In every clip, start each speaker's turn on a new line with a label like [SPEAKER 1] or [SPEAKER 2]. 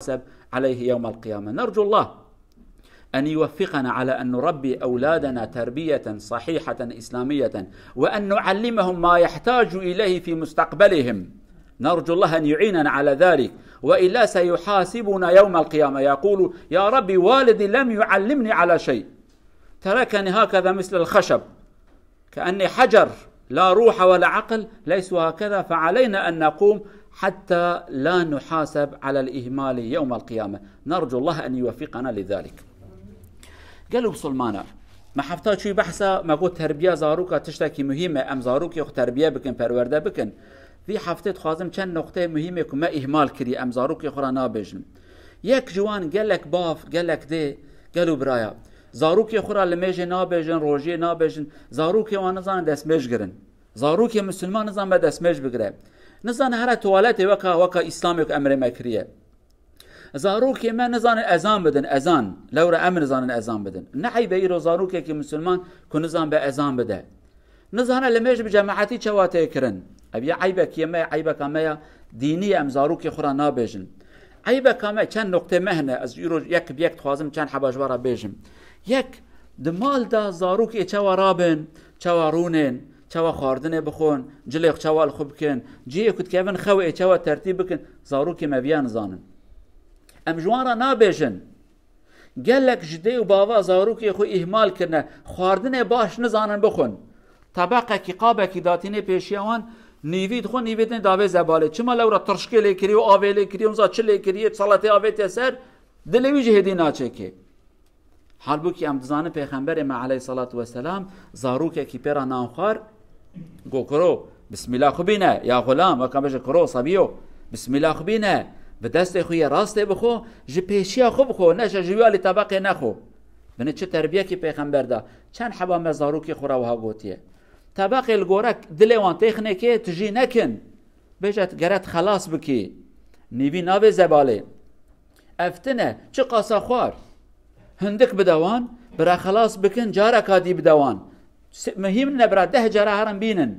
[SPEAKER 1] يحاسب عليه يوم القيامة. نرجو الله أن يوفقنا على أن نربي أولادنا تربية صحيحة إسلامية، وأن نعلمهم ما يحتاج إليه في مستقبلهم. نرجو الله أن يعيننا على ذلك، وإلا سيحاسبنا يوم القيامة يقول: يا ربي والدي لم يعلمني على شيء، تركني هكذا مثل الخشب، كأني حجر لا روح ولا عقل. ليس هكذا، فعلينا أن نقوم حتى لا نحاسب على الإهمال يوم القيامة. نرجو الله أن يوفقنا لذلك. قالوا بسلمانا ما حفتاج شوي بحثا ما قلت تربية زاروكا تشتكي مهمة أم زاروكي خو تربية بكن پرورده بكن. في حفتة خازم چند نقطة مهمة كما إهمال كري أم زاروكي خورا نابجن. يك جوان قالك باف قالك دي قالوا برايا زاروكي خورا لميجي نابجن روجي نابجن زاروكي وانزان دسمج گرن زاروكي مسلمان نزان بدسمج بگره نزان هر توالت وكا إسلامي أمر مكرية زاروكي ما نزان أذان بدن أذان لورا أمر نزان أذان بدن نحي بيرو زاروكي كي مسلمان كو نزان بأذان بده نزان لميج بجماعتي چواتي كرن أبي عيبك يما عيبك أما ديني أم زاروكي خورا نابجن عيبك أما چند نقطة مهنة از يرو يك بيك خوازم چند حباجوارا بيجم يك دمال دا زاروكي چوا رابن چوا رونن چوا خاردنه بخون جليق چوا الخوب كن جيه كت كيفن خوئي چوا ترتيب بكن زاروكي مبيان زانن ام جوارا نابيجن قال لك جدي وبابا زاروكي خو اهمال كرنا خاردنه باش نزانن بخون طبقه كي قابه كي داتينه پیشيوان نيفيد خو نيفيدن داوي زباله چما لورا ترشكي كري و اويلي كري ومزا چلي كري صلاتي اويت سر دلوي جهدي ناچكي halbuki am dizanı peygamber ema aleyhi salatu vesselam zaruke ki pera namxar go kro bismillah khubine ya gulam wa kameje kro sabiyo bismillah khubine به دست خوی راست بخو ج پیشیا خوب خو نشه جوال طبق نخو بنه چه تربیه کی پیغمبر دا چند حبا مزاروکی خورا وها گوتیه طبق الگورک دلوان تخنه که تجی نکن بجت گرت خلاص بکی نیوی ناو زباله افتنه چه قاسا خوار هندك بدوان برا خلاص بكن جارا كادي بدوان مهم نبرا 10 جارا هرم بينن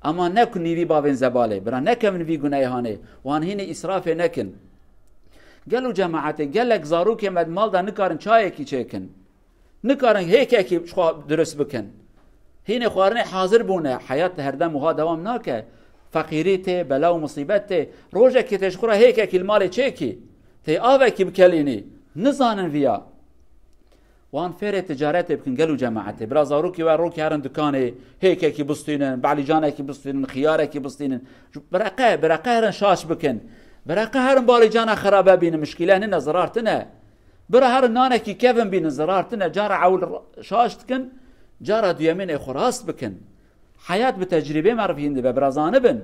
[SPEAKER 1] اما نكن نيفي بابين زباله برا نكمن في گناهانه وان هنا اسراف نكن قالوا جماعتي قال لك زاروك مد مال دا نكارن چاي كي چيكن نكارن هيك كي درس بكن هنا خوارنه حاضر بونه حياه هردم وها دوام ناكه فقيريته بلا ومصيبته روجه كي تشخره هيك كي المال چيكي تي اوه كي بكليني نزانن فيا وان فير تجارته بكن قالوا جماعته برا زاروكي وروكي هرن دكانه هيك كي بسطينن بعليجانه كي بسطينن خياره كي بسطينن برقه هرن شاش بكن برقه هرن باليجانه خرابه بين مشكله هنا زرارتنا برا هرن نانه كي كيفن بين زرارتنا جاره عول شاشتكن جاره ديمين خراست بكن حياه بتجربه معرفين دي برازانبن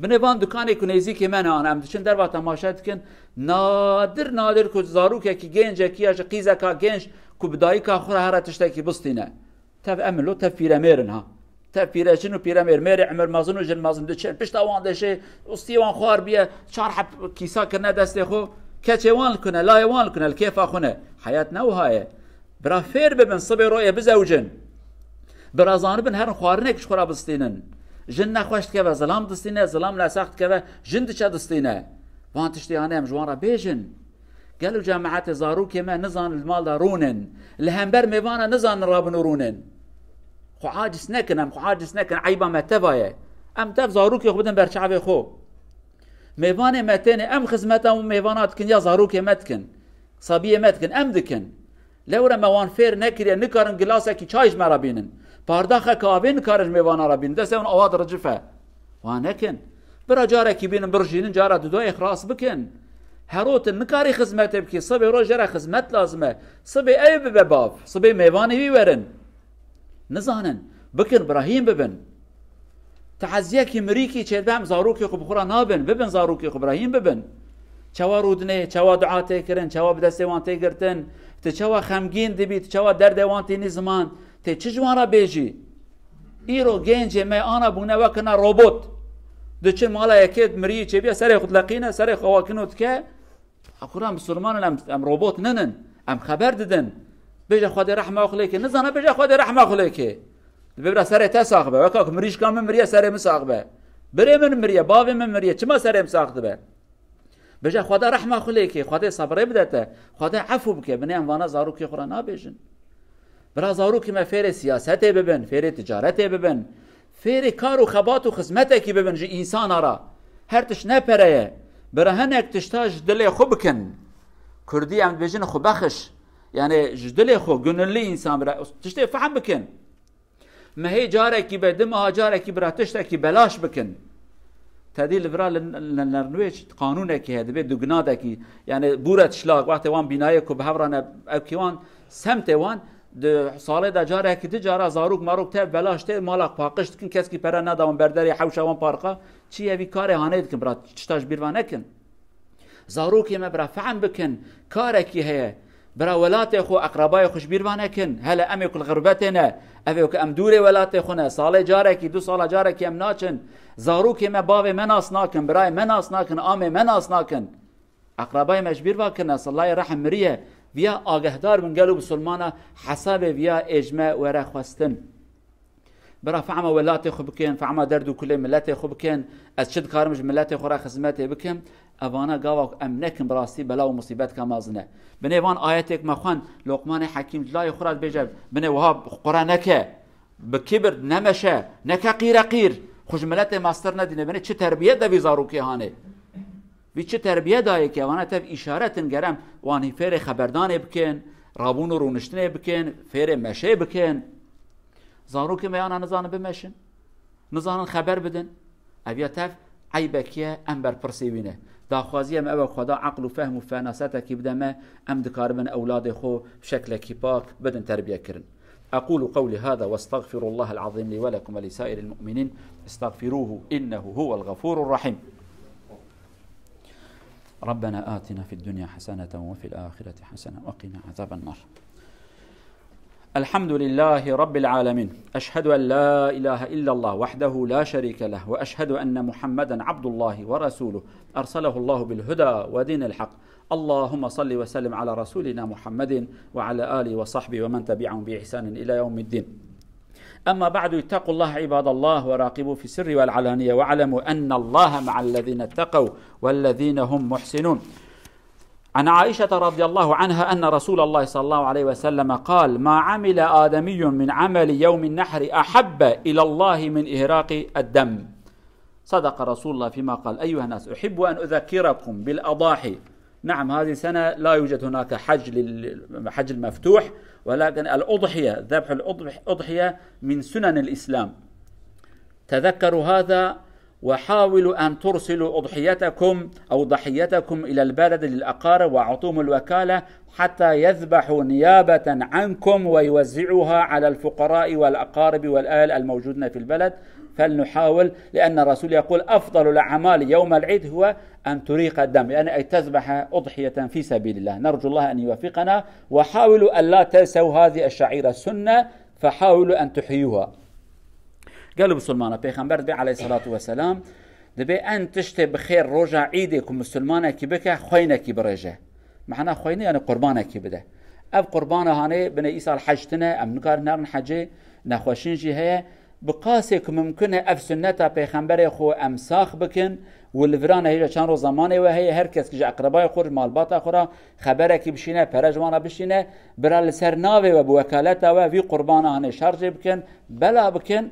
[SPEAKER 1] بنوان دکانی کنیزی که من آن ام دشن در با تماشا کن نادر کو زاروک کی گنج کی اج قیزا کا گنج کو بدای کا خور هر تشتا کی بستینه تف املو تفیر میرن ها تفیر جنو پیرامیر میر عمر مازنو جن مازن دچن پشت وان دشه استیوان خوار بیا چار حب کیسا کنه دست خو کچوان کنه لا یوان کنه کیف اخونه حیات نو های برا فیر ببن صبر روی بزوجن برا زانبن هر خوارنه کش خورا بستینن جن نخوشت که و ظلام دستینه ظلام لسخت که و جن دچه دستینه وان تشتیانه هم جوان را بیجن قالوا جماعت زاروک ما نزان المال دا رونن لهمبر میوانه نزان رابن رونن خو عاجز نکنم خو عاجز نکن عیبا متوایه ام تف زاروک خو بدن برچعب خو میوانه متنه ام خدمتا و میوانات کن یا زاروک متکن صبیه متکن ام دکن لورا موان فیر نکریه نکارن گلاسه کی چایش مرا بینن بارداخه کاوین کارج میوان را بین دست اون اواد رجفه وانکن برا جاره کی بینن برجینن جاره دو اخراس بکن هروت نکاری خدمت بکی صبح رو جره خدمت لازمه صبح ای بباف صبح میوانی بیورن نزانن بکن ابراهیم ببن تعزیه کی مریکی چه بهم زاروکی خو بخورا نابن ببن زاروکی خو ابراهیم ببن چوا رودنه چوا دعا تکرن چوا بدست وان تگرتن چوا خمگین دبیت چوا درد وان تی زمان ته چه جوان را بیجی ایرو گنج ما آنا بونه وکنا روبوت دچه مالا یکید مری چه بیا سر خود لقینه سر خواکنوت که اخورا مسلمان ام روبوت ننن ام خبر ددن بیجا خود رحمه اخلی که نزانه بیجا خود رحمه اخلی که ببرا سر تساقبه وکاک مریش کام مریه سر مساقبه بره من مریه باوی من مریه چما سر مساقبه بجا خدا رحمه خلیکی، خدا صبر بدته، خدا عفو بکه. بنی اموانا زاروکی خورا نابیجن. برا زاروکی ما فیر سیاست ببن، فیر تجارت ببن، فیر کار و خبات و خدمت کی ببن. جی انسان را هر تش نپره، برا هنک تشتاج دل خوب کن. کردی ام بیجن خو بخش، یعنی جدل خو گنلی انسان برا تشتی فهم بکن. ما هي جارك بدمها جارك براتشتك بلاش بكن تديل برا لنرويج قانونك هذا بيد دغنادك يعني بورت شلاق وقت وان بنايك وبهبرنا اوكيوان سمت وان ساله دا جارك تجاره زاروك ماروك تب بلاش ته مالك باقشت كن كسكي پرا نداون برداري حوشوان پارقه چي ابي كار هانيد كن برا تشتاج بيروانكن زاروك ما برا فهم بكن كارك هي برا ولات خو اقربای خوش بیروانکن هلا امی کل غربتنا اوی که ام دوره ولات خونه سال جاره کی 2 سال جاره کی ام ناچن زارو کی ما باو مناس ناکن برای مناس ناکن ام مناس ناکن اقربای مش بیروانکن صلی رحم مریه ویا آگهدار من قالوا بسلمانه حساب ویا اجماع ورا خواستن برا فعما ولات خو بکن فعما دردو کل ملت خو بکن از چد کارمج ملت خو را خدمت بکن اوانا قاوك امنكن براسي بلا ومصيبات كمازنه بني وان اياتك ما خوان لقمان حكيم لا يخرج بجب بني وهاب قرانك بكبر نمشه نكا قير خجملت ماستر ندينه بني چه تربيه ده بيزاروكي هانه بي چه تربيه دايك وانا تف اشاره گرم وان فير خبردان بكن رابون رونشتنه بكن فير مشه بكن زاروكي ما انا نزان بمشن نزان خبر بدن ابي تف عيبك امبر برسيبينه داخوازی ام او خدا عقل و فهم و فناست کی بدمه ام دکاربن اولاد خو بشكل كيباك بدن تربيه كرن. اقول قولي هذا واستغفر الله العظيم لي ولكم ولسائر المؤمنين استغفروه انه هو الغفور الرحيم. ربنا آتنا في الدنيا حسنة وفي الآخرة حسنة وقنا عذاب النار. الحمد لله رب العالمين، أشهد أن لا إله إلا الله وحده لا شريك له، وأشهد أن محمدا عبد الله ورسوله أرسله الله بالهدى ودين الحق. اللهم صل وسلم على رسولنا محمد وعلى آله وصحبه ومن تبعهم بإحسان إلى يوم الدين. أما بعد، اتقوا الله عباد الله وراقبوا في السر والعلانية، واعلموا أن الله مع الذين اتقوا والذين هم محسنون. عن عائشة رضي الله عنها أن رسول الله صلى الله عليه وسلم قال: ما عمل آدمي من عمل يوم النحر أحب إلى الله من إهراق الدم. صدق رسول الله فيما قال: أيها الناس، أحب أن أذكركم بالأضاحي. نعم، هذه السنة لا يوجد هناك حج المفتوح، ولكن الأضحية، ذبح الأضحية من سنن الإسلام. تذكروا هذا، وحاولوا أن ترسلوا أضحيتكم أو ضحيتكم إلى البلد للأقارب وأعطوهم الوكالة حتى يذبحوا نيابة عنكم ويوزعوها على الفقراء والأقارب والأهل الموجودين في البلد. فلنحاول، لأن الرسول يقول: أفضل الأعمال يوم العيد هو أن تريق الدم، يعني أي تذبح أضحية في سبيل الله. نرجو الله أن يوفقنا، وحاولوا أن لا تنسوا هذه الشعيرة السنة، فحاولوا أن تحيوها. قالوا بسلمانة پیغمبر دبي عليه الصلاة والسلام دبي أن تشتي بخير رجع عيدك مسلمانة كي بك خوينك برجع، معناه خوينة يعني قربانك كي بده. أب قربانة هاني بني إيسا الحجتنا أم نكار نار حجي نخوشين جي هي بقاسك ممكن أف سنة پیغمبر خو أمساخ بكن والفرانة هي چند روز زمانه وهي هر کس که اقربای خور مالبات خورا خبره کی بشینه پرجوانا بشینه برال سر ناوه و بوکالت و وی قربانه هاني شارج بكن بلا بكن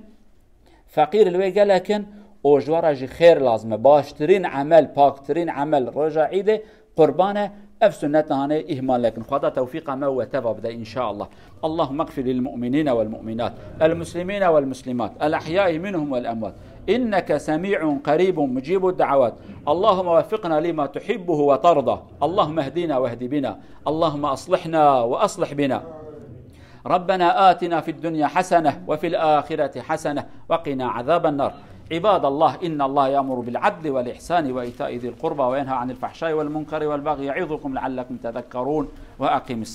[SPEAKER 1] فقير الوي قال لكن اوجوارج خير لازمه باشترين عمل باكترين عمل رجع عيده قربانه اف سنتنا هاني اهمال، لكن خدا توفيق ما وتبدا ان شاء الله. اللهم اغفر للمؤمنين والمؤمنات، المسلمين والمسلمات، الاحياء منهم والاموات، انك سميع قريب مجيب الدعوات. اللهم وفقنا لما تحبه وترضى، اللهم اهدنا واهد بنا، اللهم اصلحنا واصلح بنا. ربنا آتنا في الدنيا حسنة وفي الآخرة حسنة وقنا عذاب النار. عباد الله، إن الله يأمر بالعدل والإحسان وإيتاء ذي القربى وينهى عن الفحشاء والمنكر والبغي، يعظكم لعلكم تذكرون. وأقم الصلاة.